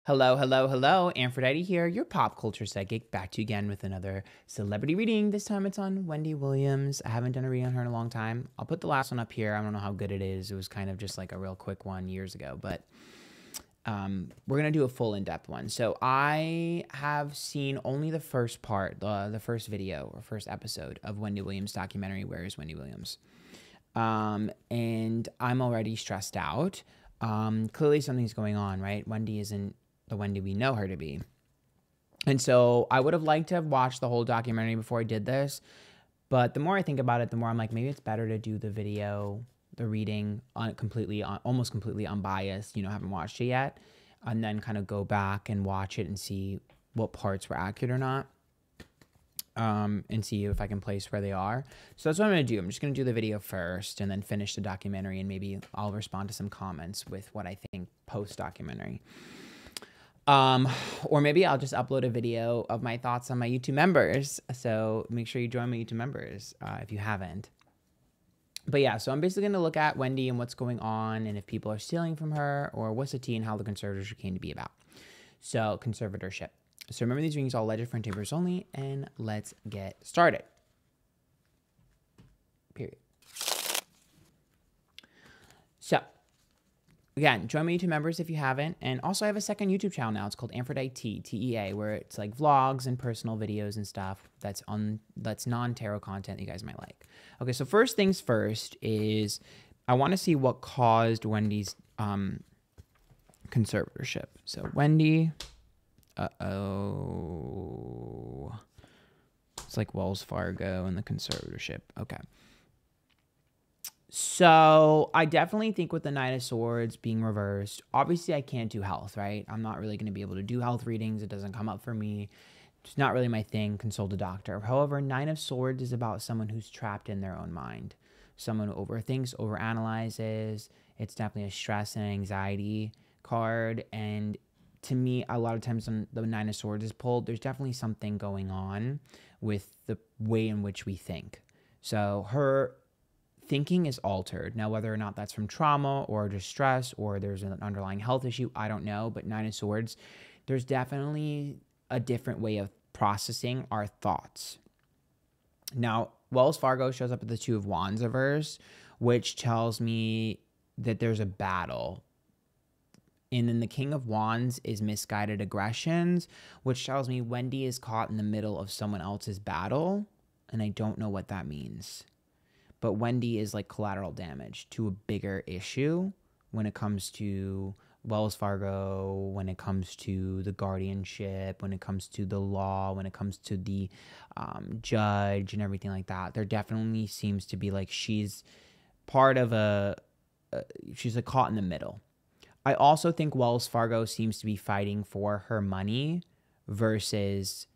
Hello, hello, hello. Antphrodite here, your pop culture psychic, back to you again with another celebrity reading. This time it's on Wendy Williams. I haven't done a reading on her in a long time. I'll put the last one up here. I don't know how good it is. It was kind of just like a real quick one years ago, but we're going to do a full in-depth one. So I have seen only the first part, the first video or first episode of Wendy Williams' documentary, Where is Wendy Williams? And I'm already stressed out. Clearly something's going on, right? Wendy isn't the Wendy we know her to be. And so I would have liked to have watched the whole documentary before I did this. But the more I think about it, the more I'm like, maybe it's better to do the video, the reading almost completely unbiased, haven't watched it yet. And then kind of go back and watch it and see what parts were accurate or not. And see if I can place where they are. So that's what I'm going to do. I'm just going to do the video first and then finish the documentary, and maybe I'll respond to some comments with what I think post-documentary. Or maybe I'll just upload a video of my thoughts on my YouTube members. So make sure you join my YouTube members if you haven't. But yeah, so I'm basically going to look at Wendy and what's going on, and if people are stealing from her, or what's the tea and how the conservatorship came to be about. So conservatorship. So remember, these readings are all alleged for entertainment only, and let's get started. Period. So, again, join my YouTube members if you haven't. And also, I have a second YouTube channel now. It's called Antphrodite, T-E-A, where it's like vlogs and personal videos and stuff that's non-tarot content you guys might like. Okay, so first things first is I want to see what caused Wendy's conservatorship. So, Wendy... It's like Wells Fargo and the conservatorship. Okay. So I definitely think with the Knight of Swords being reversed, obviously I can't do health, right? I'm not really going to be able to do health readings. It doesn't come up for me. It's not really my thing. Consult a doctor. However, Knight of Swords is about someone who's trapped in their own mind. Someone who overthinks, overanalyzes. It's definitely a stress and anxiety card. And to me, a lot of times when the Nine of Swords is pulled, there's definitely something going on with the way in which we think. So her thinking is altered. Now, whether or not that's from trauma or just stress or there's an underlying health issue, I don't know. But Nine of Swords, there's definitely a different way of processing our thoughts. Now, Wells Fargo shows up at the Two of Wands reverse, which tells me that there's a battle. And then the King of Wands is misguided aggressions, which tells me Wendy is caught in the middle of someone else's battle, and I don't know what that means. But Wendy is like collateral damage to a bigger issue when it comes to Wells Fargo, when it comes to the guardianship, when it comes to the law, when it comes to the judge and everything like that. There definitely seems to be like she's part of she's like caught in the middle. I also think Wells Fargo seems to be fighting for her money versus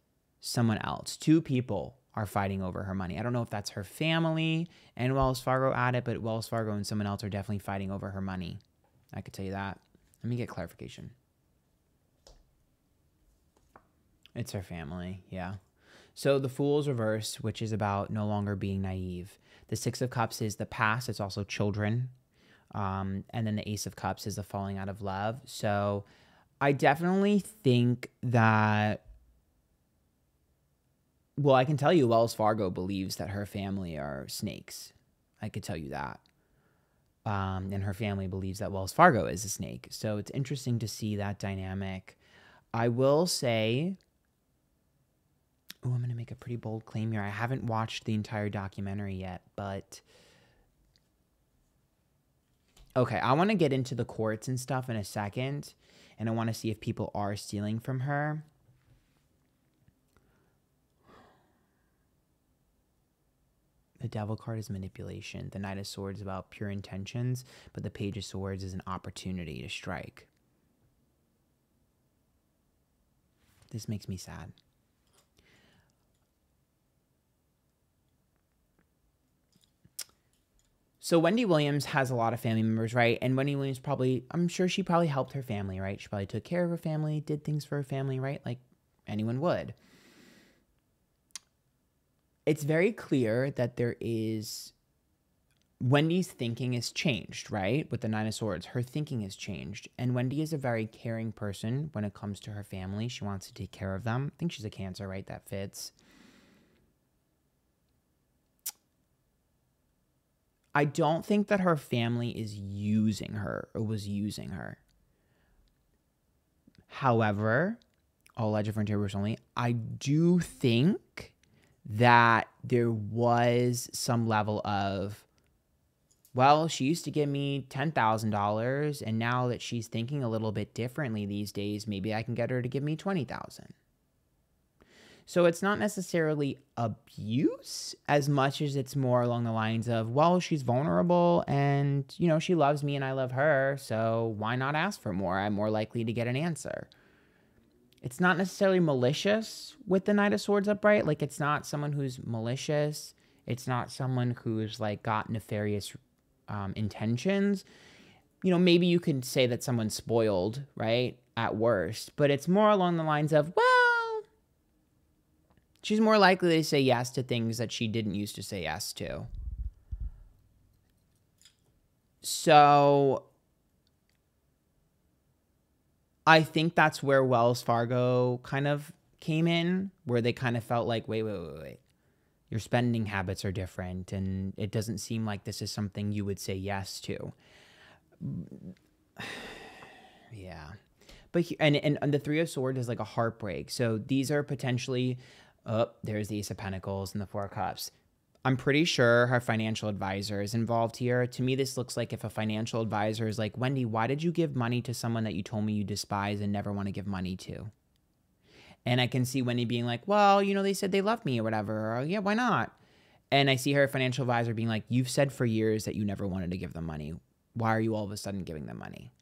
someone else. Two people are fighting over her money. I don't know if that's her family and Wells Fargo at it, but Wells Fargo and someone else are definitely fighting over her money. I could tell you that. Let me get clarification. It's her family, yeah. So the Fool's reverse, which is about no longer being naive. The Six of Cups is the past. It's also children. And then the Ace of Cups is the falling out of love. So I definitely think that, well, I can tell you Wells Fargo believes that her family are snakes. I could tell you that. And her family believes that Wells Fargo is a snake. So it's interesting to see that dynamic. I will say, oh, I'm going to make a pretty bold claim here. I haven't watched the entire documentary yet, but... Okay, I want to get into the courts and stuff in a second, and I want to see if people are stealing from her. The Devil card is manipulation. The Knight of Swords is about pure intentions, but the Page of Swords is an opportunity to strike. This makes me sad. So Wendy Williams has a lot of family members, right? And Wendy Williams I'm sure she probably helped her family, right? She probably took care of her family, did things for her family, right? Like anyone would. It's very clear that there is Wendy's thinking has changed, right? With the Nine of Swords, her thinking has changed. And Wendy is a very caring person when it comes to her family. She wants to take care of them. I think she's a Cancer, right? That fits. I don't think that her family is using her or was using her. However, all alleged for interiors only, I do think that there was some level of, well, she used to give me $10,000, and now that she's thinking a little bit differently these days, maybe I can get her to give me $20,000. So it's not necessarily abuse as much as it's more along the lines of, well, she's vulnerable and, you know, she loves me and I love her, so why not ask for more? I'm more likely to get an answer. It's not necessarily malicious with the Knight of Swords upright. Like, it's not someone who's malicious. It's not someone who's, like, got nefarious intentions. You know, maybe you could say that someone's spoiled, right, at worst. But it's more along the lines of, well, she's more likely to say yes to things that she didn't used to say yes to. So I think that's where Wells Fargo kind of came in, where they kind of felt like, wait. Your spending habits are different, and it doesn't seem like this is something you would say yes to. Yeah. But and the Three of Swords is like a heartbreak. So these are potentially, there's the Ace of Pentacles and the Four of Cups. I'm pretty sure her financial advisor is involved here. To me, this looks like if a financial advisor is like, Wendy, why did you give money to someone that you told me you despise and never want to give money to? And I can see Wendy being like, well, you know, they said they love me or whatever. Or, yeah, why not? And I see her financial advisor being like, you've said for years that you never wanted to give them money. Why are you all of a sudden giving them money?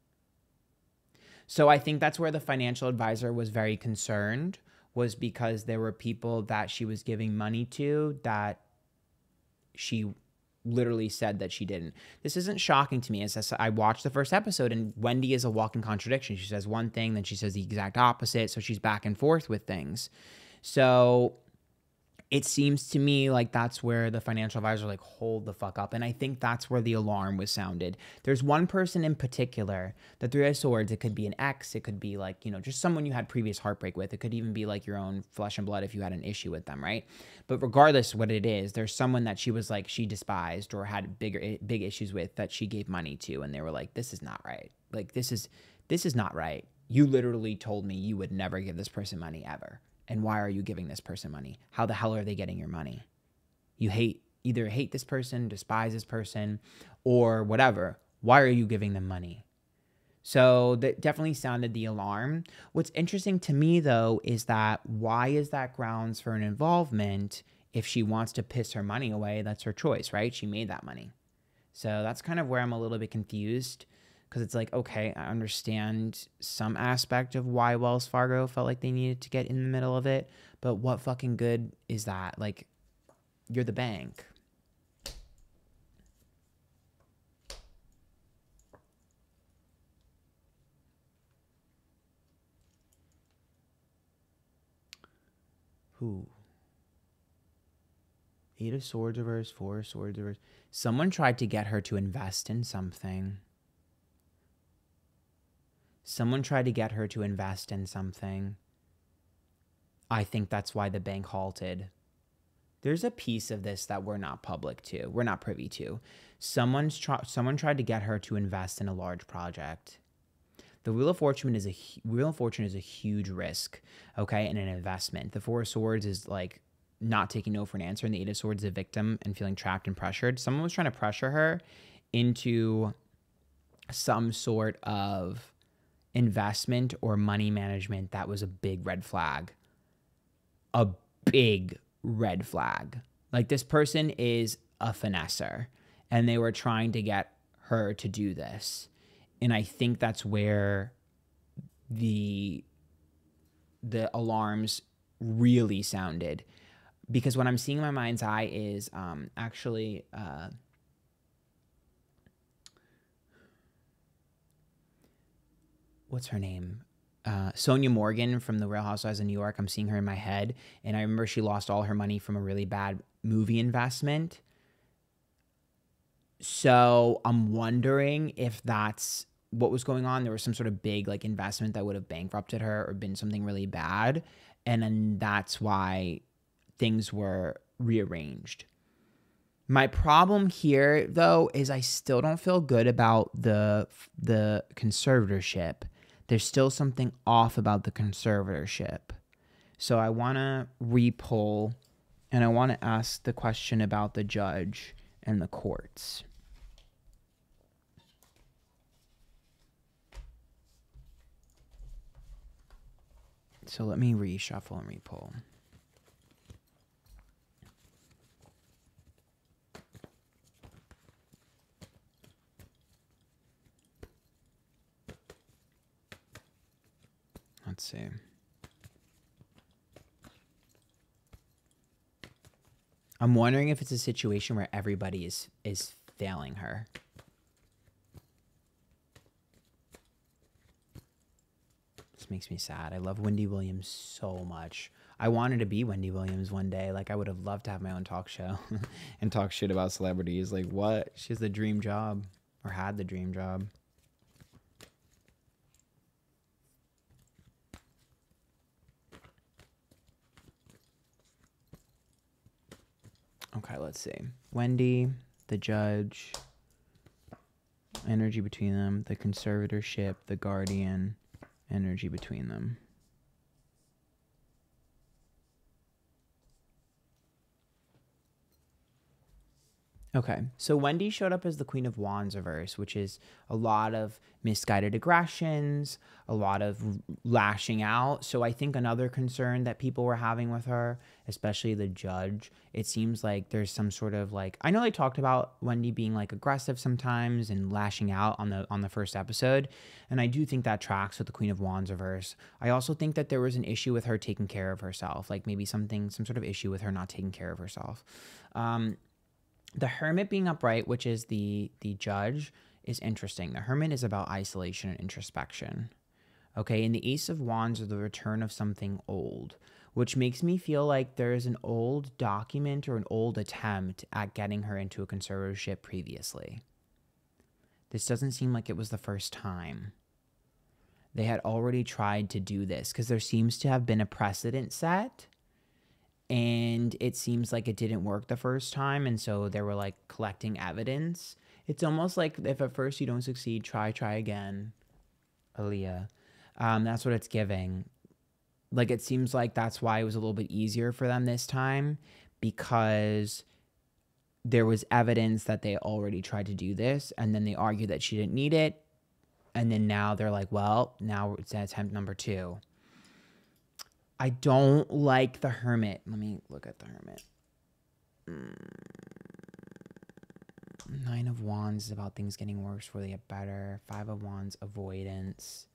So I think that's where the financial advisor was very concerned, was because there were people that she was giving money to that she literally said that she didn't. This isn't shocking to me. As I watched the first episode, and Wendy is a walking contradiction. She says one thing, then she says the exact opposite. So she's back and forth with things. So it seems to me like that's where the financial advisor like, hold the fuck up. And I think that's where the alarm was sounded. There's one person in particular, the Three of Swords. It could be an ex. It could be like, you know, just someone you had previous heartbreak with. It could even be like your own flesh and blood if you had an issue with them, right? But regardless of what it is, there's someone that she was like, she despised or had big issues with that she gave money to. And they were like, this is not right. Like, this is not right. You literally told me you would never give this person money ever. And why are you giving this person money? How the hell are they getting your money? You either hate this person, despise this person, or whatever. Why are you giving them money? So that definitely sounded the alarm. What's interesting to me, though, is that why is that grounds for an involvement? If she wants to piss her money away, that's her choice, right? She made that money. So that's kind of where I'm a little bit confused. Because it's like, okay, I understand some aspect of why Wells Fargo felt like they needed to get in the middle of it. But what fucking good is that? Like, you're the bank. Who? Eight of Swords reversed, Four of Swords reversed. Someone tried to get her to invest in something. Someone tried to get her to invest in something. I think that's why the bank halted. There's a piece of this that we're not public to. We're not privy to. Someone tried to get her to invest in a large project. The Wheel of Fortune is a huge risk, okay, and an investment. The Four of Swords is like not taking no for an answer, and the Eight of Swords is a victim and feeling trapped and pressured. Someone was trying to pressure her into some sort of investment or money management that was a big red flag. A big red flag. Like, this person is a finesser, and they were trying to get her to do this. And I think that's where the alarms really sounded. Because what I'm seeing in my mind's eye is actually... what's her name? Sonia Morgan from The Real Housewives of New York. I'm seeing her in my head. And I remember she lost all her money from a really bad movie investment. So I'm wondering if that's what was going on. There was some sort of big like investment that would have bankrupted her or been something really bad. And then that's why things were rearranged. My problem here, though, is I still don't feel good about the conservatorship. There's still something off about the conservatorship. So I want to repull, and I want to ask the question about the judge and the courts. So let me reshuffle and repull. Let's see. I'm wondering if it's a situation where everybody is failing her. This makes me sad. I love Wendy Williams so much. I wanted to be Wendy Williams one day. Like, I would have loved to have my own talk show and talk shit about celebrities. Like, what? She has the dream job, or had the dream job. Okay, let's see. Wendy, the judge, energy between them, the conservatorship, the guardian, energy between them. Okay, so Wendy showed up as the Queen of Wands reverse, which is a lot of misguided aggressions, a lot of lashing out. So I think another concern that people were having with her, especially the judge, it seems like there's some sort of like, I know they talked about Wendy being like aggressive sometimes and lashing out on the first episode, and I do think that tracks with the Queen of Wands reverse. I also think that there was an issue with her taking care of herself, like maybe some sort of issue with her not taking care of herself. The Hermit being upright, which is the judge, is interesting. The Hermit is about isolation and introspection. Okay, and the Ace of Wands is the return of something old, which makes me feel like there is an old document or an old attempt at getting her into a conservatorship previously. This doesn't seem like it was the first time. They had already tried to do this because there seems to have been a precedent set. And it seems like it didn't work the first time. And so they were like collecting evidence. It's almost like if at first you don't succeed, try again. Aaliyah. That's what it's giving. Like, it seems like that's why it was a little bit easier for them this time, because there was evidence that they already tried to do this. And then they argued that she didn't need it. And then now they're like, well, now it's attempt number 2. I don't like the Hermit. Let me look at the Hermit. 9 of Wands is about things getting worse before they get better. 5 of Wands, avoidance.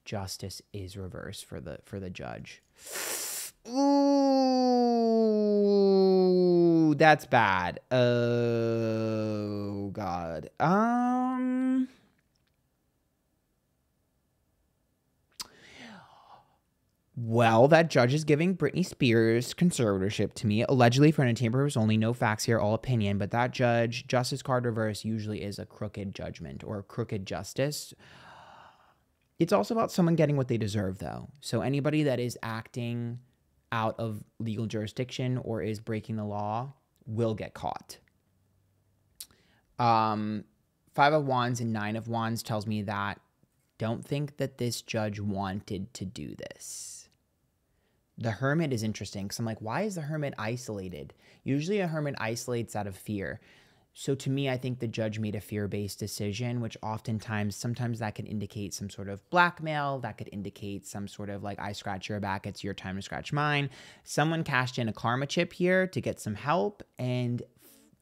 Justice is reversed for the judge. Ooh, that's bad. Oh God. Well, that judge is giving Britney Spears conservatorship to me, allegedly for entertainment purposes only. No facts here, all opinion. But that judge, justice card reverse, usually is a crooked judgment or a crooked justice. It's also about someone getting what they deserve, though. So anybody that is acting out of legal jurisdiction or is breaking the law will get caught. 5 of Wands and 9 of Wands tells me that don't think that this judge wanted to do this. The Hermit is interesting because I'm like, why is the Hermit isolated? Usually a Hermit isolates out of fear. So to me, I think the judge made a fear-based decision, which sometimes that could indicate some sort of blackmail. That could indicate some sort of like, I scratch your back, it's your time to scratch mine. Someone cashed in a karma chip here to get some help, and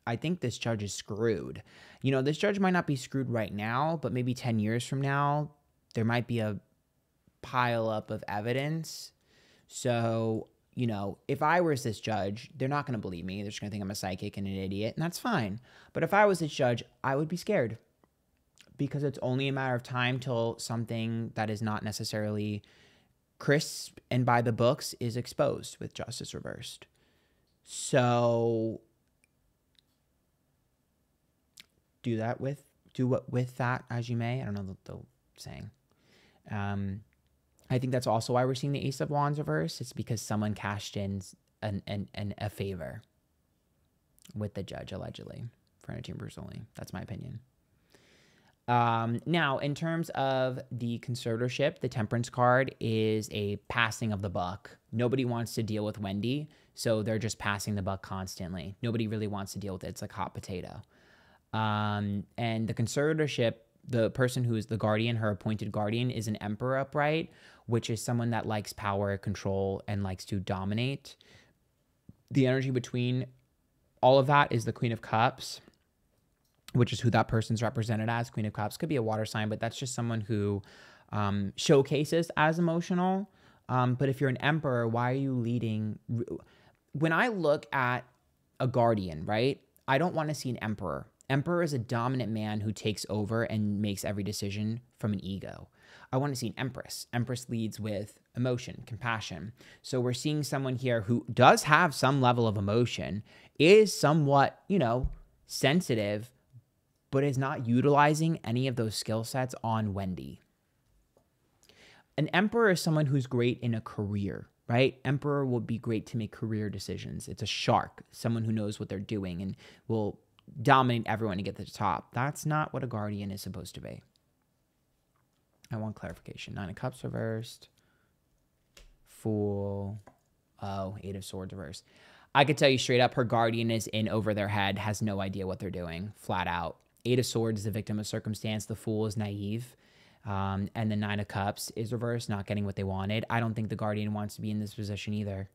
I think this judge is screwed. You know, this judge might not be screwed right now, but maybe 10 years from now, there might be a pile up of evidence. So, you know, if I was this judge, they're not going to believe me. They're just going to think I'm a psychic and an idiot, and that's fine. But if I was this judge, I would be scared, because it's only a matter of time till something that is not necessarily crisp and by the books is exposed with justice reversed. So do what with that as you may. I don't know the saying. I think that's also why we're seeing the Ace of Wands reverse. It's because someone cashed in a favor with the judge, allegedly, for entertainers only. That's my opinion. Now, in terms of the conservatorship, the Temperance card is a passing of the buck. Nobody wants to deal with Wendy, so they're just passing the buck constantly. Nobody really wants to deal with it. It's like hot potato. And the conservatorship, the person who is the guardian, her appointed guardian, is an emperor upright, which is someone that likes power, control, and likes to dominate. The energy between all of that is the Queen of Cups, which is who that person's represented as. Queen of Cups could be a water sign, but that's just someone who showcases as emotional. But if you're an emperor, why are you leading? When I look at a guardian, right, I don't want to see an emperor. Emperor is a dominant man who takes over and makes every decision from an ego. I want to see an empress. Empress leads with emotion, compassion. So we're seeing someone here who does have some level of emotion, is somewhat, sensitive, but is not utilizing any of those skill sets on Wendy. An emperor is someone who's great in a career, right? Emperor will be great to make career decisions. It's a shark, someone who knows what they're doing and will dominate everyone to get to the top. That's not what a guardian is supposed to be. I want clarification. 9 of Cups reversed. Fool. Oh, 8 of Swords reversed. I could tell you straight up, her guardian is in over their head, has no idea what they're doing, flat out. 8 of Swords is a victim of circumstance. The Fool is naive. And the 9 of Cups is reversed, not getting what they wanted. I don't think the guardian wants to be in this position either.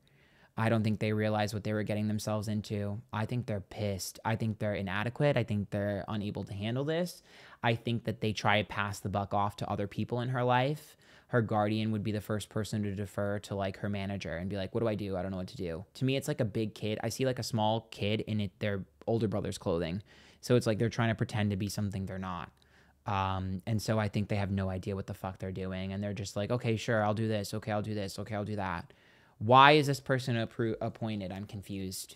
I don't think they realize what they were getting themselves into. I think they're pissed. I think they're inadequate. I think they're unable to handle this. I think that they try to pass the buck off to other people in her life. Her guardian would be the first person to defer to like her manager and be like, what do I do? I don't know what to do. To me, it's like a big kid. I see like a small kid in their older brother's clothing. So it's like they're trying to pretend to be something they're not. And so I think they have no idea what the fuck they're doing. And they're just like, okay, sure, I'll do this. Okay, I'll do this. Okay, I'll do that. Why is this person appointed? I'm confused.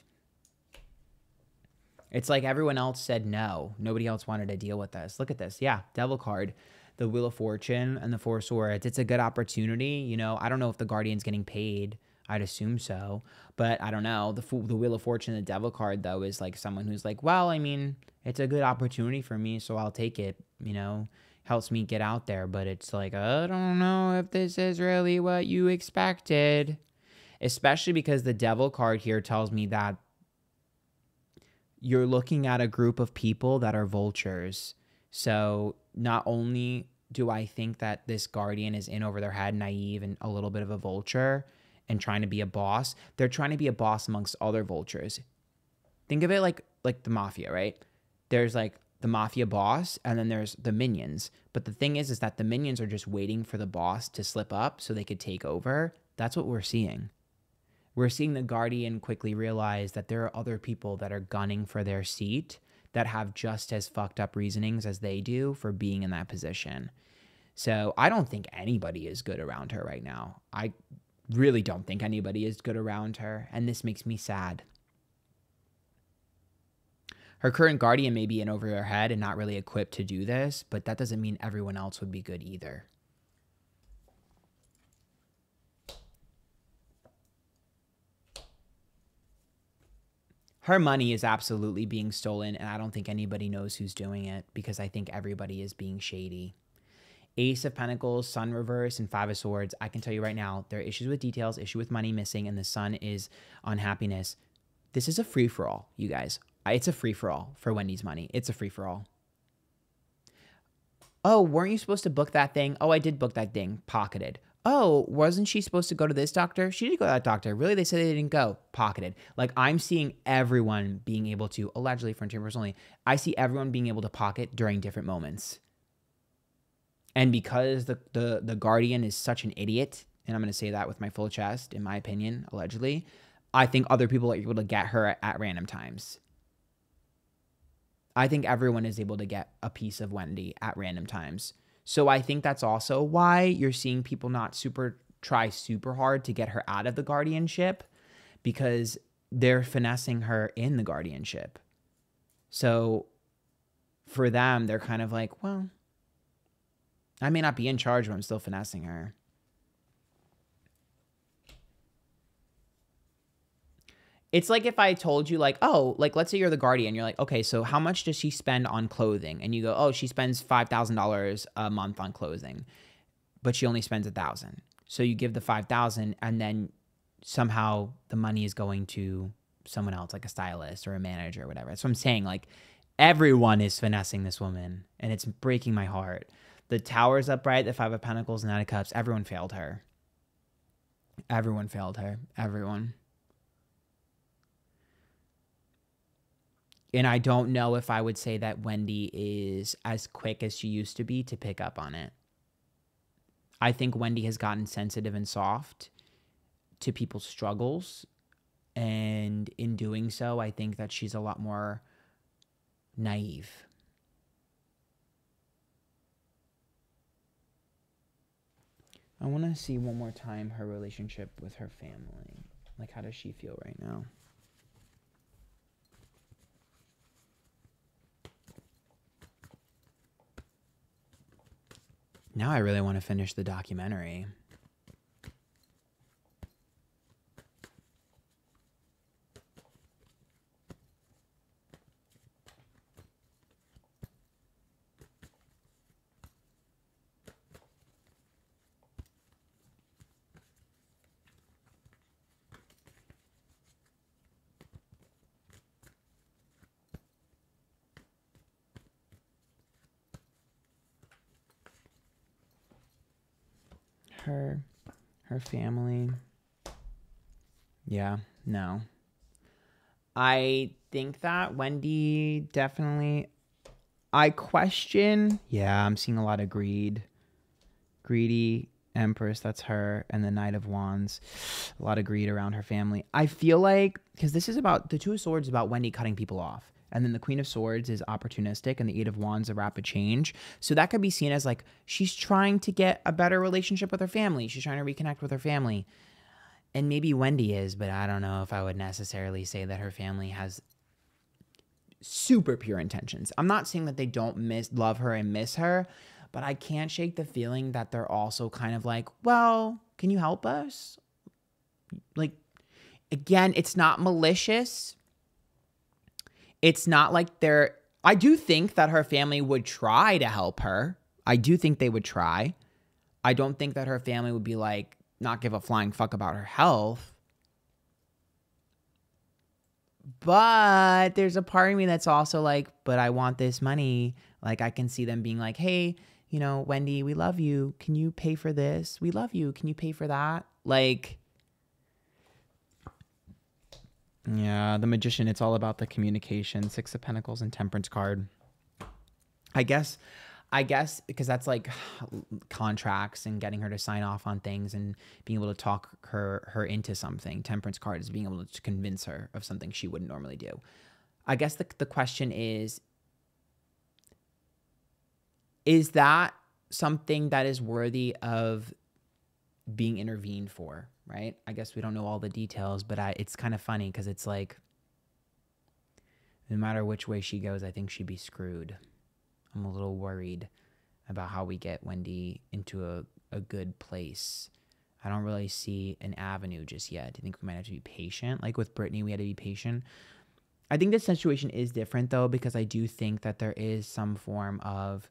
It's like everyone else said no. Nobody else wanted to deal with this. Look at this. Yeah, Devil card, the Wheel of Fortune, and the Four of Swords. It's a good opportunity. I don't know if the Guardian's getting paid. I'd assume so. But I don't know. The Wheel of Fortune, the Devil card, though, is like someone who's like, well, I mean, it's a good opportunity for me, so I'll take it. Helps me get out there. But it's like, I don't know if this is really what you expected. Especially because the Devil card here tells me that you're looking at a group of people that are vultures. So not only do I think that this guardian is in over their head, naive, and a little bit of a vulture and trying to be a boss, they're trying to be a boss amongst other vultures. Think of it like the mafia, right? There's like the mafia boss and then there's the minions. But the thing is that the minions are just waiting for the boss to slip up so they could take over. That's what we're seeing. We're seeing the guardian quickly realize that there are other people that are gunning for their seat that have just as fucked up reasonings as they do for being in that position. So I don't think anybody is good around her right now. I really don't think anybody is good around her, and this makes me sad. Her current guardian may be in over her head and not really equipped to do this, but that doesn't mean everyone else would be good either. Her money is absolutely being stolen, and I don't think anybody knows who's doing it because I think everybody is being shady. Ace of Pentacles, Sun reverse, and 5 of Swords. I can tell you right now, there are issues with details, issue with money missing, and the Sun is unhappiness. This is a free-for-all, you guys. It's a free-for-all for Wendy's money. It's a free-for-all. Oh, weren't you supposed to book that thing? Oh, I did book that thing. Pocketed. Oh, wasn't she supposed to go to this doctor? She did go to that doctor. Really? They said they didn't go. Pocketed. Like, I'm seeing everyone being able to, allegedly for entertainers only, I see everyone being able to pocket during different moments. And because the guardian is such an idiot, and I'm going to say that with my full chest, in my opinion, allegedly, I think other people are able to get her at random times. I think everyone is able to get a piece of Wendy at random times. So I think that's also why you're seeing people not try super hard to get her out of the guardianship, because they're finessing her in the guardianship. So for them, they're kind of like, well, I may not be in charge, but I'm still finessing her. It's like if I told you, like, oh, like, let's say you're the guardian. You're like, okay, so how much does she spend on clothing? And you go, oh, she spends $5,000 a month on clothing, but she only spends $1,000. So you give the $5,000, and then somehow the money is going to someone else, like a stylist or a manager or whatever. That's what I'm saying. Like, everyone is finessing this woman, and it's breaking my heart. The Tower's upright, the Five of Pentacles, Nine of Cups. Everyone failed her. Everyone failed her. Everyone. And I don't know if I would say that Wendy is as quick as she used to be to pick up on it. I think Wendy has gotten sensitive and soft to people's struggles. And in doing so, I think that she's a lot more naive. I want to see one more time her relationship with her family. Like, how does she feel right now? Now I really want to finish the documentary. Her family. Yeah, no. I think that Wendy definitely, I question, yeah, I'm seeing a lot of greed. Greedy Empress, that's her, and the Knight of Wands. A lot of greed around her family. I feel like, because this is about, the Two of Swords is about Wendy cutting people off. And then the Queen of Swords is opportunistic, and the Eight of Wands, a rapid change. So that could be seen as like, she's trying to get a better relationship with her family. She's trying to reconnect with her family. And maybe Wendy is, but I don't know if I would necessarily say that her family has super pure intentions. I'm not saying that they don't love her and miss her, but I can't shake the feeling that they're also kind of like, well, can you help us? Like, again, it's not malicious. It's not like I do think that her family would try to help her. I do think they would try. I don't think that her family would be like, not give a flying fuck about her health. But there's a part of me that's also like, but I want this money. Like, I can see them being like, hey, you know, Wendy, we love you. Can you pay for this? We love you. Can you pay for that? Like, yeah, the Magician, it's all about the communication. Six of Pentacles and Temperance card. I guess because that's like contracts and getting her to sign off on things and being able to talk her into something. Temperance card is being able to convince her of something she wouldn't normally do. I guess the question is that something that is worthy of being intervened for, right? I guess we don't know all the details, but it's kind of funny because it's like, no matter which way she goes, I think she'd be screwed. I'm a little worried about how we get Wendy into a good place. I don't really see an avenue just yet. I think we might have to be patient. Like with Brittany, we had to be patient. I think this situation is different though, because I do think that there is some form of,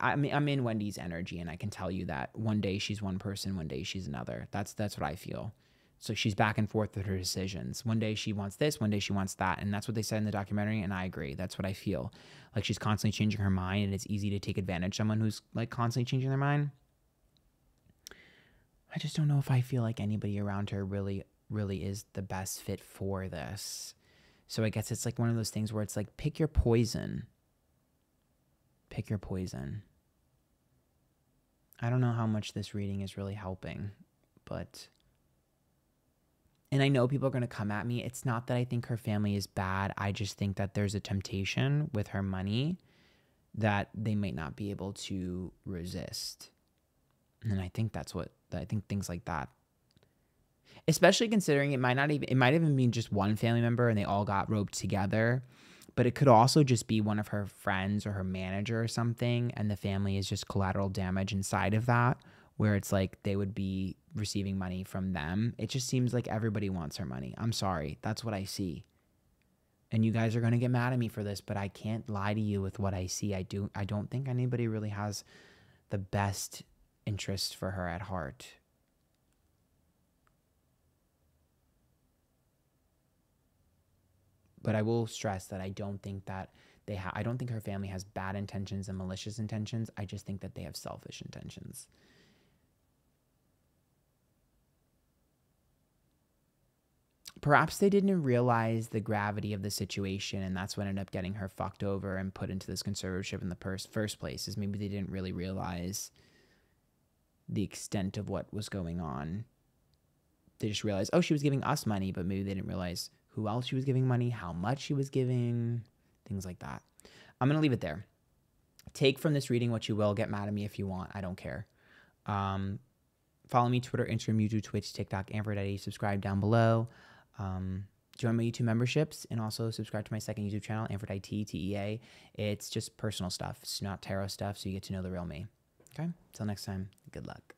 I mean, I'm in Wendy's energy, and I can tell you that one day she's one person, one day she's another. That's what I feel. So she's back and forth with her decisions. One day she wants this, one day she wants that. And that's what they said in the documentary, and I agree. That's what I feel. Like, she's constantly changing her mind, and it's easy to take advantage of someone who's like constantly changing their mind. I just don't know if I feel like anybody around her really is the best fit for this. So I guess it's like one of those things where it's like, pick your poison. Pick your poison. I don't know how much this reading is really helping, but... And I know people are going to come at me. It's not that I think her family is bad. I just think that there's a temptation with her money that they might not be able to resist. And I think I think things like that. Especially considering it might even be just one family member and they all got roped together. But it could also just be one of her friends or her manager or something, and the family is just collateral damage inside of that, where it's like they would be receiving money from them. It just seems like everybody wants her money. I'm sorry. That's what I see. And you guys are going to get mad at me for this, but I can't lie to you with what I see. I don't think anybody really has the best interest for her at heart. But I will stress that I don't think that I don't think her family has bad intentions and malicious intentions. I just think that they have selfish intentions. Perhaps they didn't realize the gravity of the situation, and that's what ended up getting her fucked over and put into this conservatorship in the first place, is maybe they didn't really realize the extent of what was going on. They just realized, oh, she was giving us money, but maybe they didn't realize who else she was giving money, how much she was giving, things like that. I'm going to leave it there. Take from this reading what you will. Get mad at me if you want. I don't care. Follow me, Twitter, Instagram, YouTube, Twitch, TikTok, Antphrodite. Subscribe down below. Join my YouTube memberships, and also subscribe to my second YouTube channel, Antphrodite, TEA. It's just personal stuff. It's not tarot stuff, so you get to know the real me. Okay? Till next time, good luck.